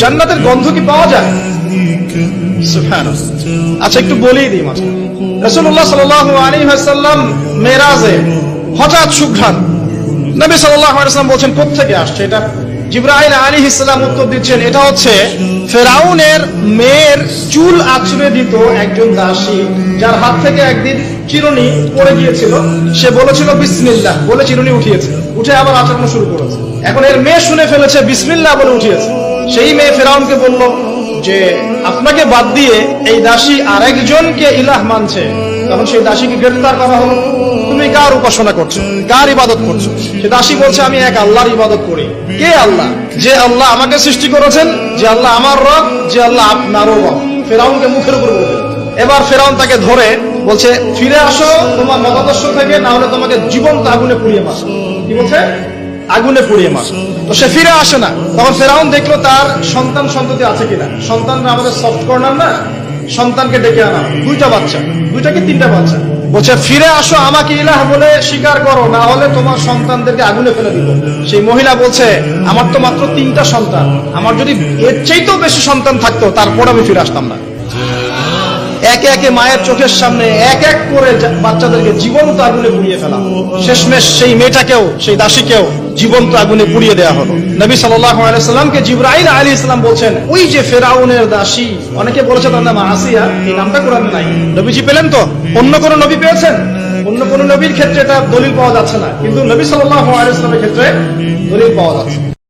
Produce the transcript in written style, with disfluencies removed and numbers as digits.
জান্নাতের গন্ধ কি পাওয়া যায়? সুবহানাল্লাহ। আচ্ছা, একটু বলেই দিই মাত্র। রাসূলুল্লাহ সাল্লাল্লাহু আলাইহি ওয়াসাল্লাম মেরাজে হঠাৎ সুঘ্রাণ। নবী সাল্লাল্লাহু আলাইহি ওয়াসাল্লাম বলছেন কোত্থেকে আসছে এটা? জিবরাইল আলাইহিস সালাম উত্তর দিচ্ছেন, এটা হচ্ছে ফেরাউনের মেয়ের চুল আঁচড়ে দিত একজন দাসী, যার হাত থেকে একদিন চিরুনি পড়ে গিয়েছিল। সে বলেছিল বিসমিল্লাহ বলে চিরুনি উঠিয়েছে, উঠে আবার আচড়ানো শুরু করেছে। এখন এর মেয়ে শুনে ফেলেছে বিসমিল্লাহ বলে উঠিয়েছে। সেই মেয়ে ফেরাউনকে বলল যে আপনাকে বাদ দিয়ে এই দাসী আরেকজনকে ইলাহ মানছে। তখন সেই দাসীকে গ্রেফতার করা হলো। তুমি কার উপাসনা করছো, কার ইবাদত করছো? সে দাসী বলছে আমি এক আল্লাহর ইবাদত করি। কে আল্লাহ? যে আল্লাহ আমাকে সৃষ্টি করেছেন, যে আল্লাহ আমার রব, যে আল্লাহ আপনারও রব। ফেরাউনকে মুখের উপর বলে। এবার ফেরাউন তাকে ধরে বলছে ফিরে আসো তোমার মতাদর্শ থেকে, না হলে তোমাকে জীবন্ত আগুনে পুড়িয়ে মারো। কি বলছে? আগুনে পুড়িয়ে মারো। তো সে ফিরে আসে না। তখন ফেরাউন দেখলো তার সন্তান সন্ততি আছে কিনা। সন্তানরা আমাদের সফট কর্নার না, সন্তানকে ডেকে আনা, দুইটা বাচ্চা, দুইটা কি তিনটা বাচ্চা। বলছে ফিরে আসো, আমাকে ইলাহ বলে স্বীকার করো, না হলে তোমার সন্তানদেরকে আগুনে ফেলে দিব। সেই মহিলা বলছে আমার তো মাত্র 3টা সন্তান, আমার যদি এর চাইতেও বেশি সন্তান থাকতো তারপর আমি ফিরে আসতাম না। একে একে মায়ের চোখের সামনে এক এক করে বাচ্চাদেরকে জীবন্ত আগুনে পুড়িয়ে ফেলা। শেষমেশ সেই মেয়েটাকেও, সেই দাসীকেও জীবন্ত আগুনে পুড়িয়ে দেওয়া হলো। নবী সাল্লাল্লাহু আলাইহি ওয়াসাল্লামকে জিবরাইল আলাইহিস সালাম বলছেন ওই যে ফেরাউনের দাসী, অনেকে বলেছে তার নাম আসিয়া, এই নামটা কোরআনে নাই। নবীজি পেলেন তো? অন্য কোন নবী পেয়েছেন? অন্য কোন নবীর ক্ষেত্রে এটা দলিল পাওয়া যাচ্ছে না, কিন্তু নবী সাল্লাল্লাহু আলাইহি ওয়াসাল্লামের ক্ষেত্রে দলিল পাওয়া যাচ্ছে।